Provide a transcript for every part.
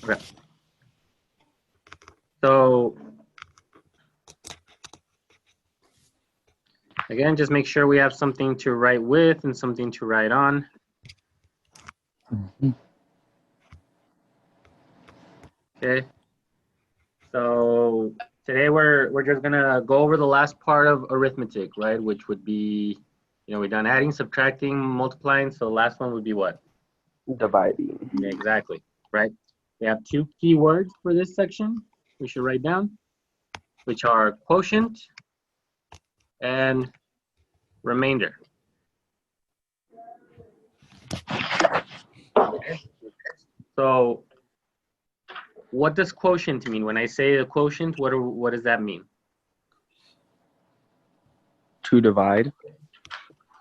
Okay. So again, just make sure we have something to write with and something to write on. Okay. So today we're just gonna go over the last part of arithmetic, right? Which would be, we've done adding, subtracting, multiplying. So the last one would be what? Dividing. Yeah, exactly, right? We have two key words for this section we should write down, which are quotient and remainder. Okay. So what does quotient mean? When I say a quotient, what does that mean? To divide.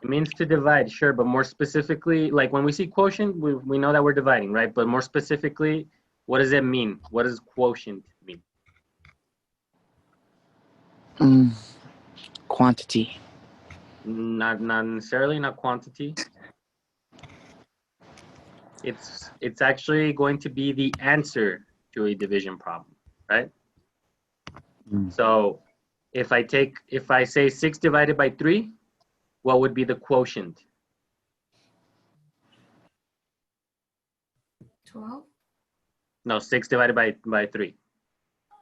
It means to divide, sure, but more specifically, like when we see quotient, we know that we're dividing, right? But more specifically, what does it mean? What does quotient mean? Quantity. Not necessarily, not quantity. It's actually going to be the answer to a division problem, right? So if I say 6 divided by 3, what would be the quotient? 12? No, 6 divided by 3.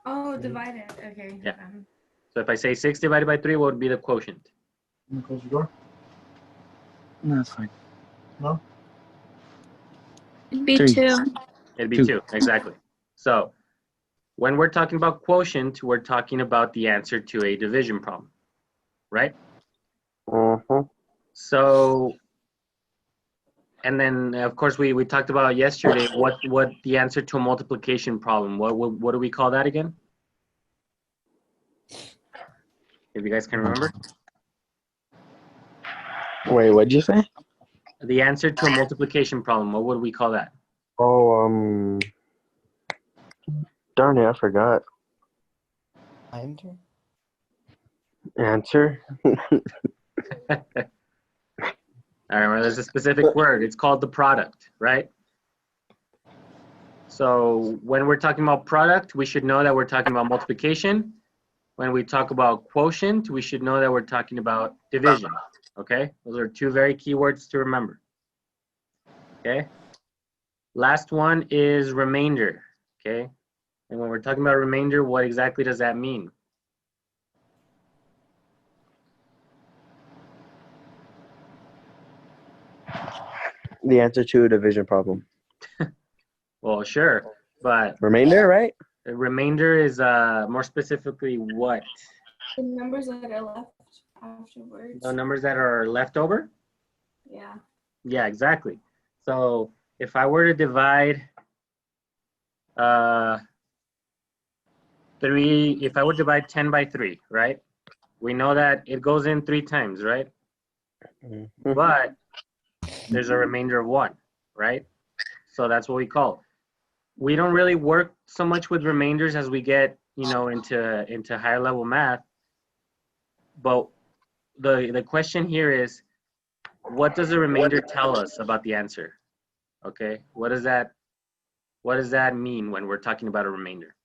Oh, divided. Okay. Yeah. So if I say 6 divided by 3, what would be the quotient? Can you close the door? No, that's fine. No? It'd be 3. 2. It'd be 2. 2, exactly. So when we're talking about quotient, we're talking about the answer to a division problem, right? So, and then of course we talked about yesterday what the answer to a multiplication problem. What do we call that again? If you guys can remember. Wait, what'd you say? The answer to a multiplication problem, what would we call that? Oh, darn it, I forgot. Enter. Answer? All right, well, there's a specific word. It's called the product, right? So when we're talking about product, we should know that we're talking about multiplication. When we talk about quotient, we should know that we're talking about division, okay? Those are two very key words to remember, okay? Last one is remainder, okay? And when we're talking about remainder, what exactly does that mean? The answer to a division problem. Well, sure, but Remainder, right? the remainder is more specifically what? The numbers that are left afterwards. The numbers that are left over? Yeah. Yeah, exactly. So if I were to divide if I would divide 10 by 3, right? We know that it goes in 3 times, right? But there's a remainder of 1, right? So that's what we call. We don't really work so much with remainders as we get, into higher level math. But the question here is, what does the remainder tell us about the answer? Okay, what does that mean when we're talking about a remainder?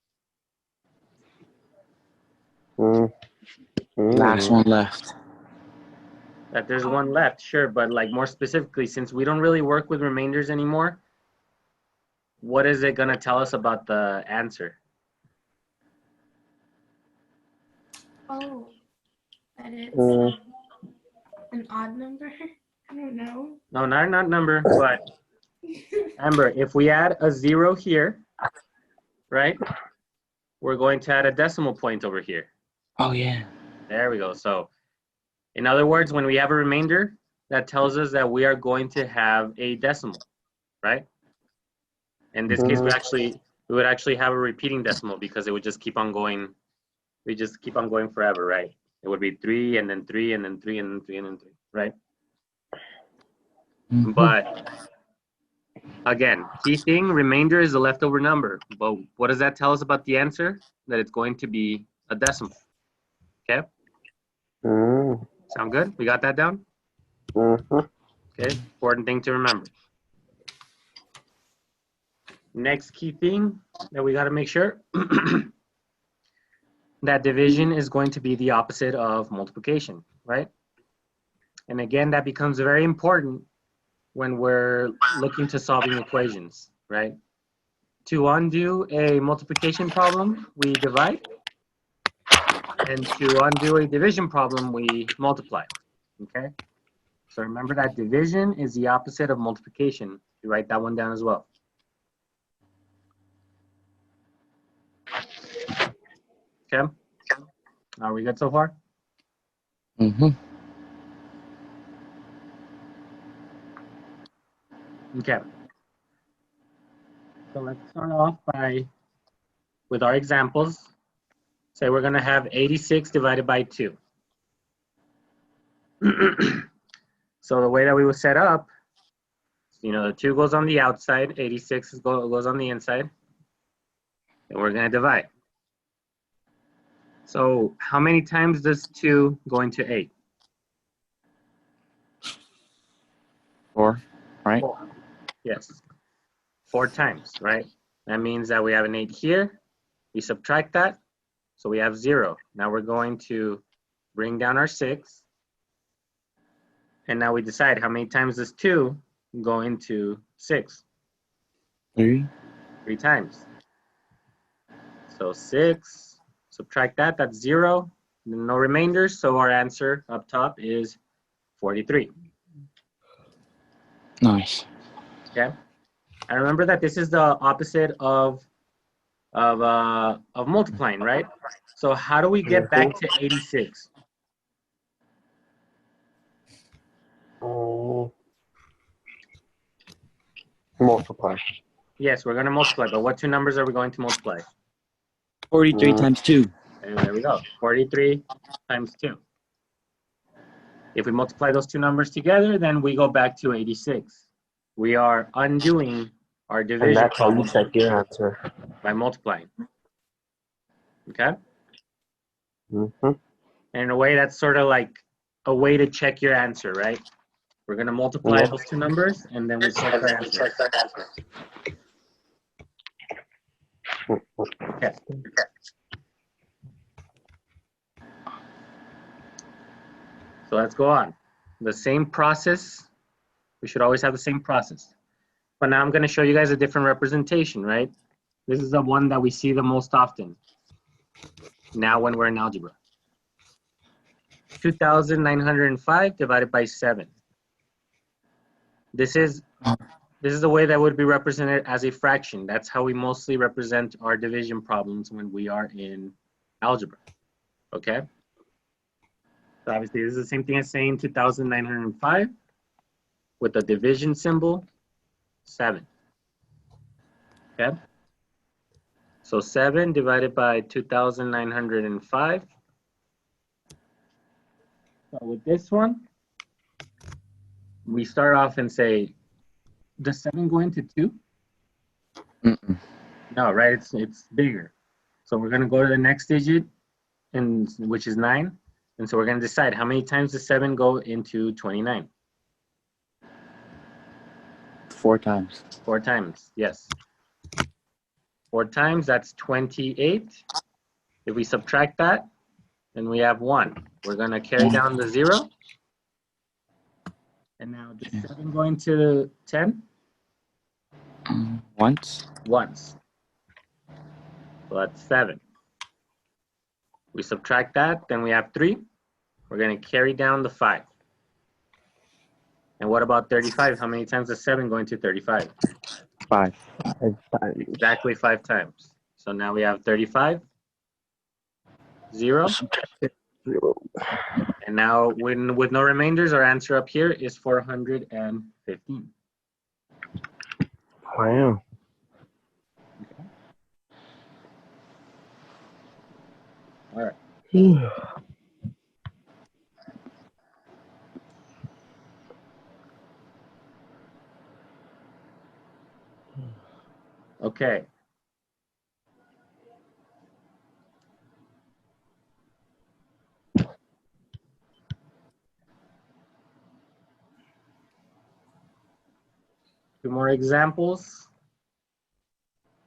Last one left. That there's one left, sure, but like more specifically, since we don't really work with remainders anymore, what is it gonna tell us about the answer? Oh, that it's an odd number. I don't know. No, not number, but remember, if we add a 0 here, right, we're going to add a decimal point over here. Oh, yeah. There we go. So in other words, when we have a remainder, that tells us that we are going to have a decimal, right? In this case, we would actually have a repeating decimal because it would just keep on going. We just keep on going forever, right? It would be 3 and then 3 and then 3 and then 3 and then 3, right? But again, key thing, remainder is a leftover number. But what does that tell us about the answer? That it's going to be a decimal. Okay? Sound good? We got that down? Okay, important thing to remember. Next key thing that we got to make sure that division is going to be the opposite of multiplication, right? And again, that becomes very important when we're looking to solving equations, right? To undo a multiplication problem, we divide. And to undo a division problem, we multiply, okay? So remember that division is the opposite of multiplication. You write that one down as well. Okay? Are we good so far? Mm-hmm. Okay. So let's start off with our examples. Say we're gonna have 86 divided by 2. So the way that we will set up, you know, the 2 goes on the outside, 86 goes on the inside, and we're gonna divide. So how many times does 2 go into 8? 4, right? 4. Yes. 4 times, right? That means that we have an 8 here. We subtract that, so we have 0. Now we're going to bring down our 6. And now we decide how many times does 2 go into 6? 3. 3 times. So 6, subtract that, that's 0. No remainders, so our answer up top is 43. Nice. Okay? And remember that this is the opposite of multiplying, right? So how do we get back to 86? Multiply. Yes, we're going to multiply, but what 2 numbers are we going to multiply? 43 times 2. And there we go, 43 times 2. If we multiply those 2 numbers together, then we go back to 86. We are undoing our division And that's how you problem check your answer. by multiplying. Okay? Mm-hmm. And in a way, that's sort of like a way to check your answer, right? We're going to multiply Yeah. those 2 numbers, and then we check our answer. Okay. So let's go on. The same process. We should always have the same process. But now I'm going to show you guys a different representation, right? This is the one that we see the most often now when we're in algebra. 2,905 divided by 7. This is the way that would be represented as a fraction. That's how we mostly represent our division problems when we are in algebra, okay? So obviously this is the same thing as saying 2,905 with the division symbol, 7, okay? So 7 divided by 2,905. So with this one, we start off and say, does 7 go into 2? Mm-mm. No, right? It's bigger. So we're gonna go to the next digit, and which is 9. And so we're gonna decide how many times does 7 go into 29? 4 times. 4 times, yes. 4 times, that's 28. If we subtract that, then we have 1. We're gonna carry down the 0. And now does 7 go into 10? Once. Once. So that's 7. We subtract that, then we have 3. We're going to carry down the 5. And what about 35? How many times does 7 go into 35? 5. Exactly 5 times. So now we have 35, 0. And now with no remainders, our answer up here is 415. Wow. All right. Okay. Two more examples.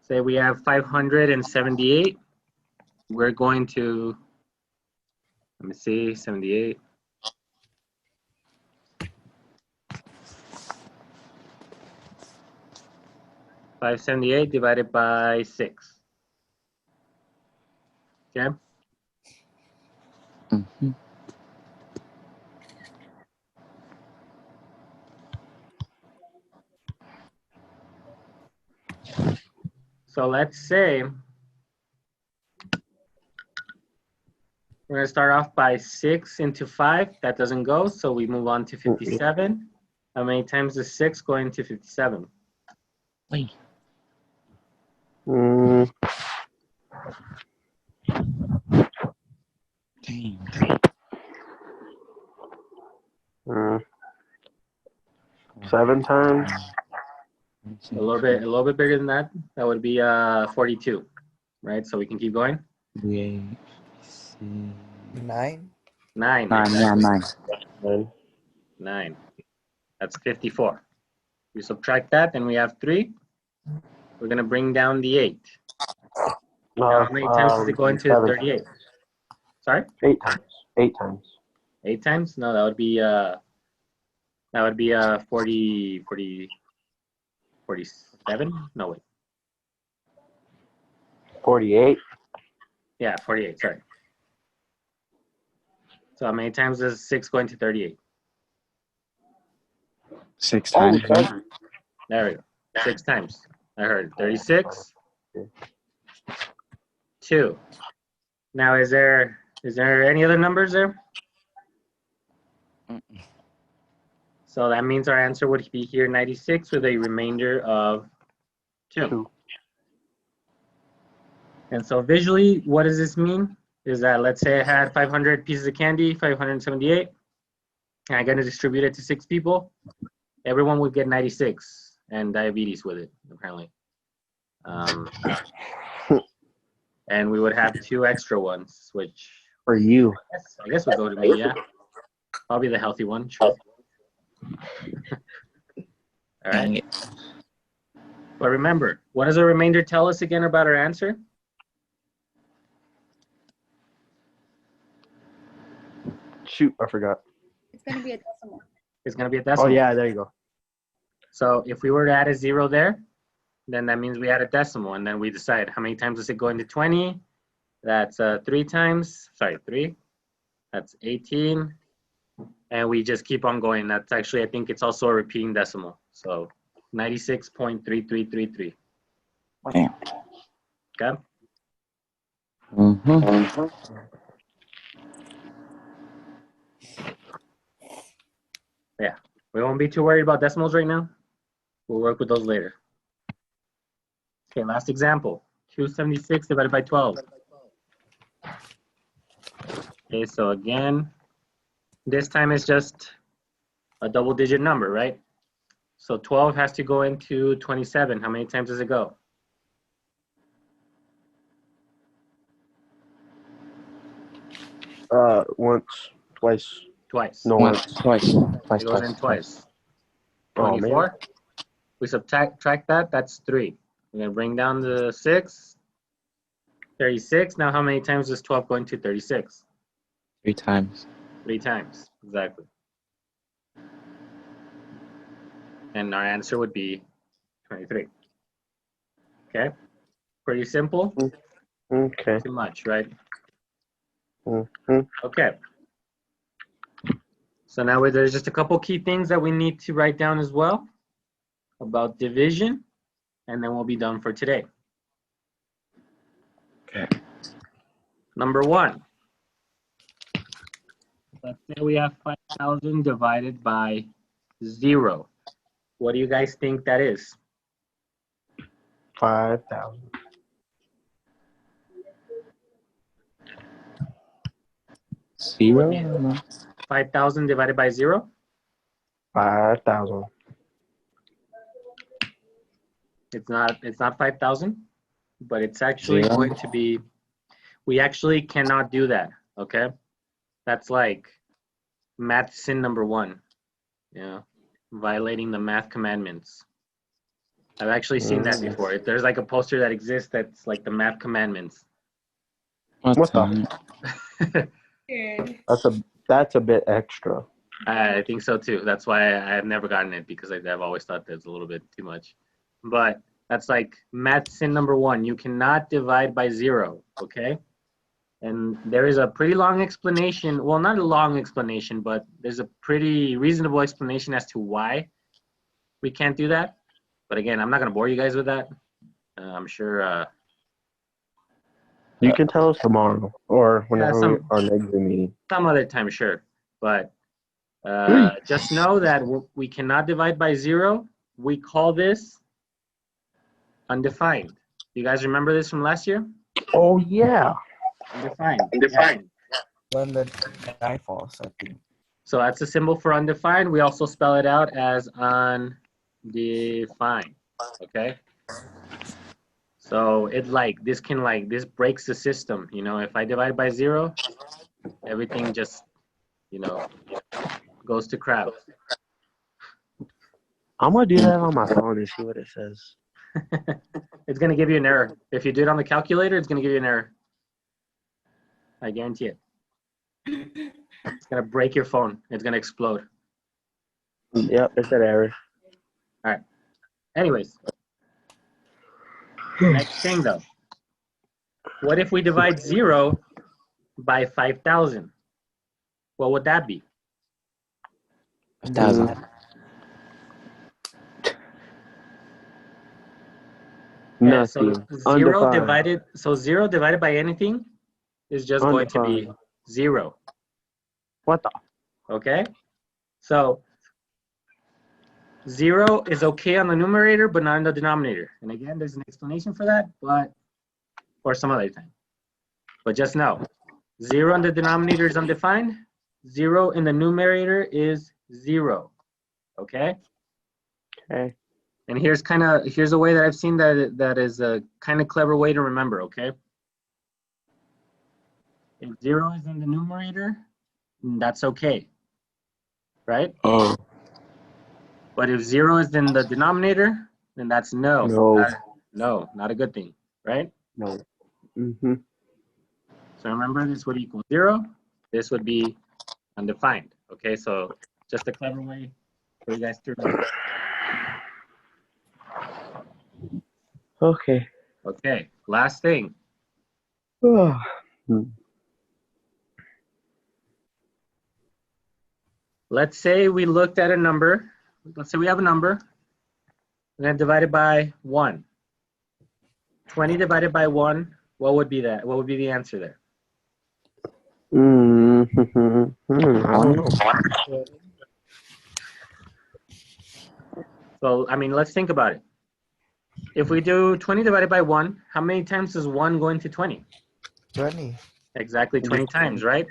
say we have 578. We're going to, let me see, 78. $578 divided by 6. Okay. Mm-hmm. So let's say we're going to start off by 6 into 5. That doesn't go, so we move on to 57. How many times is 6 going to 57? Wait. Mm, Dang. mm. 7 times. A little bit bigger than that. That would be 42, right? So we can keep going. 8, 6, 9. 9. 9, yeah, 9. 9. 9. That's 54. We subtract that, and we have 3. We're going to bring down the 8. Now, how many times does it go into 7 38? Sorry? 8 times. 8 times. 8 times? No, that would be 40, 47? No, wait. 48. Yeah, 48, sorry. So how many times does 6 go into 38? 6 Oh, times. 7. There we go. 6 times. I heard 36. 2. Now, is there any other numbers there? Mm-mm. So that means our answer would be here 96 with a remainder of 2. 2. And so visually, what does this mean? Is that, let's say I had 500 pieces of candy, 578, and I'm going to distribute it to 6 people. Everyone would get 96 and diabetes with it, apparently. And we would have 2 extra ones, which For you. I guess would go to me, yeah. I'll be the healthy one, sure. All Dang right. it. But remember, what does the remainder tell us again about our answer? Shoot, I forgot. It's going to be a decimal. It's going to be a decimal. Oh, yeah, there you go. So if we were to add a 0 there, then that means we add a decimal, and then we decide how many times does it go into 20. That's 3 times. Sorry, 3. That's 18. And we just keep on going. That's actually, I think it's also a repeating decimal. So 96.3333. Damn. Okay? Mm-hmm. Yeah. We won't be too worried about decimals right now. We'll work with those later. Okay, last example. 276 divided by 12. Okay, so again, this time it's just a double-digit number, right? So 12 has to go into 27. How many times does it go? Once, twice. Twice. No, Once, twice. Twice, It goes in twice. twice. Oh, man. 24. We subtract that, that's 3. We're going to bring down the 6. 36. Now how many times does 12 go into 36? 3 times. 3 times, exactly. And our answer would be 23. Okay? Pretty simple. Okay. Too much, right? Mm-hmm. Okay. So now there's just a couple key things that we need to write down as well about division, and then we'll be done for today. Okay. Number 1. Let's say we have 5,000 divided by 0. What do you guys think that is? 5,000. Zero? 5,000 divided by 0? 5,000. It's not 5,000, but it's actually Zero. going to be, we actually cannot do that, okay? That's like math sin number 1, you know, violating the math commandments. I've actually seen that before. There's like a poster that exists that's like the math commandments. What the? Weird. That's a bit extra. I think so too. That's why I've never gotten it, because I've always thought that's a little bit too much. But that's like math sin number 1. You cannot divide by 0, okay? And there is a pretty long explanation. Well, not a long explanation, but there's a pretty reasonable explanation as to why we can't do that. But again, I'm not going to bore you guys with that. I'm sure. You can tell us tomorrow or whenever some- our next meeting. Some other time, sure. But just know that we cannot divide by 0. We call this undefined. You guys remember this from last year? Oh yeah. Undefined. When the guy falls, I think. So that's a symbol for undefined. We also spell it out as undefined. Okay. So this breaks the system. You know, if I divide by 0, everything just, goes to crap. I'm gonna do that on my phone and see what it says. It's gonna give you an error. If you do it on the calculator, it's gonna give you an error. I guarantee it. It's gonna break your phone. It's gonna explode. Yep, it's an error. Anyways, next thing though. What if we divide 0 by 5,000? What would that be? 1,000. Yeah, so Nothing. 0 divided by anything is just going to be 0. What the? Okay? So 0 is okay on the numerator, but not in the denominator. And again, there's an explanation for that, but for some other time. But just know, 0 in the denominator is undefined. 0 in the numerator is 0. Okay? Okay. And here's a way that I've seen that is a kind of clever way to remember, okay? If 0 is in the numerator, that's okay, right? Oh. But if 0 is in the denominator, then that's no. No. Not a good thing, right? No. Mm-hmm. So remember, this would equal 0. This would be undefined, okay? So just a clever way for you guys to remember. Okay. Okay, last thing. Let's say we looked at a number. Let's say we have a number, and then divided by 1. 20 divided by 1, what would be that? What would be the answer there? I don't know. So, I mean, let's think about it. If we do 20 divided by 1, how many times is 1 going to 20? 20. Exactly 20 times, right?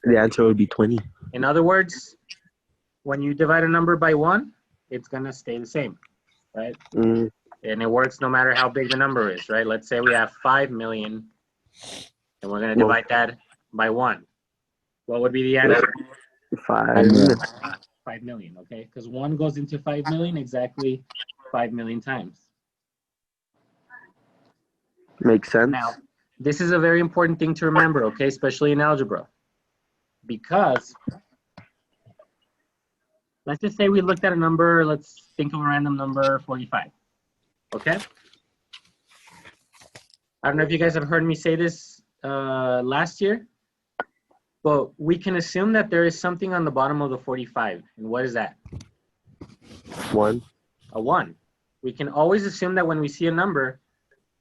The answer would be 20. In other words, when you divide a number by 1, it's going to stay the same, right? Mm. And it works no matter how big the number is, right? Let's say we have 5 million, and we're going to divide that by 1. What would be the answer? 5. 5 million, okay? Because 1 goes into 5 million exactly 5 million times. Makes sense. Now, this is a very important thing to remember, okay? Especially in algebra. Because, let's just say we looked at a number, let's think of a random number, 45, okay? I don't know if you guys have heard me say this last year, but we can assume that there is something on the bottom of the 45. And what is that? 1. A 1. We can always assume that when we see a number,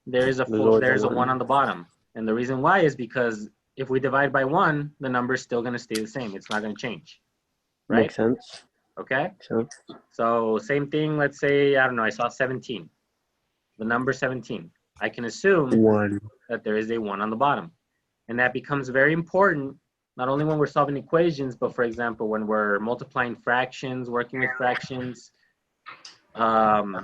there's a 1 on the bottom. And the reason why is because if we divide by 1, the number is still going to stay the same. It's not going to change. Right? Makes sense. Okay? So, So same thing, let's say, I don't know, I saw 17. The number 17. I can assume 1. that there is a 1 on the bottom. And that becomes very important, not only when we're solving equations, but for example, when we're multiplying fractions, working with fractions, that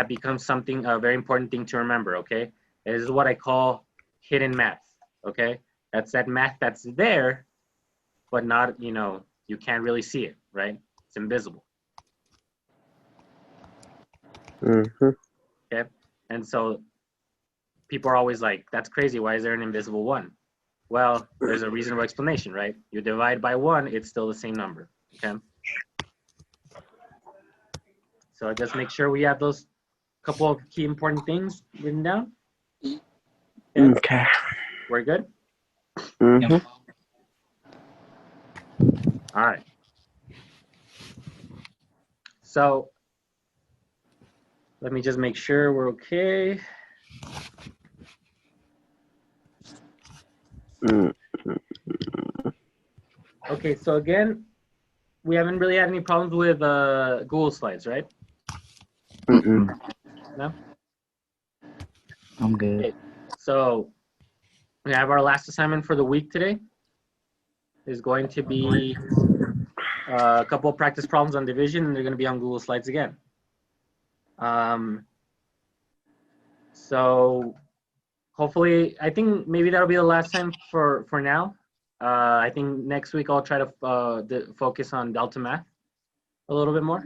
becomes something, a very important thing to remember, okay? This is what I call hidden math, okay? That's that math that's there, but not, you can't really see it, right? It's invisible. Mm-hmm. And so people are always like, that's crazy. Why is there an invisible 1? Well, there's a reasonable explanation, right? You divide by 1, it's still the same number, okay? So just make sure we have those couple of key important things written down. Okay. We're good? Mm-hmm. All right. So let me just make sure we're okay. Okay, so again, we haven't really had any problems with Google Slides, right? Mm-mm. No? I'm good. Okay. So we have our last assignment for the week today. Is going to be a couple of practice problems on division, and they're going to be on Google Slides again. So hopefully, I think maybe that'll be the last time for now. I think next week I'll try to focus on Delta Math a little bit more,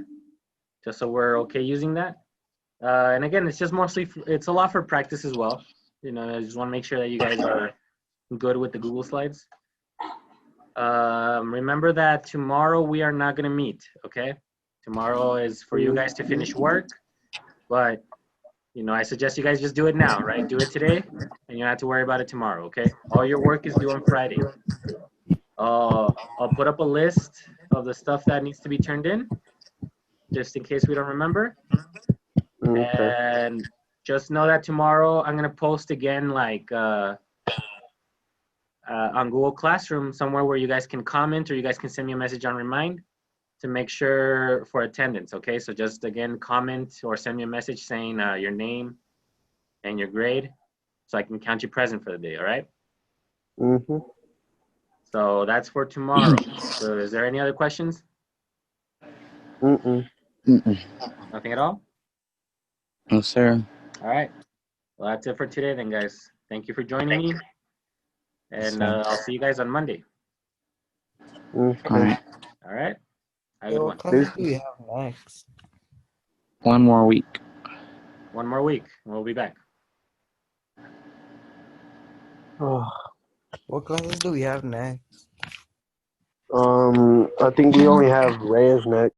just so we're okay using that. And again, it's just mostly, it's a lot for practice as well. You know, I just want to make sure that you guys are good with the Google Slides. Remember that tomorrow we are not going to meet, okay? Tomorrow is for you guys to finish work, but, you know, I suggest you guys just do it now, right? Do it today, and you don't have to worry about it tomorrow, okay? All your work is due on Friday. I'll put up a list of the stuff that needs to be turned in, just in case we don't remember. Okay. And just know that tomorrow I'm going to post again, like, on Google Classroom, somewhere where you guys can comment or you guys can send me a message on Remind to make sure for attendance, okay? So just, again, comment or send me a message saying your name and your grade so I can count you present for the day, all right? Mm-hmm. So that's for tomorrow. So is there any other questions? Mm-mm. Nothing at all? No, sir. All right. Well, that's it for today then, guys. Thank you for joining me. And I'll see you guys on Monday. Okay. All right. All right? Have a Hey, good what one. classes do we have next? One more week. One more week. We'll be back. Oh, What classes do we have next? I think we only have Reyes next.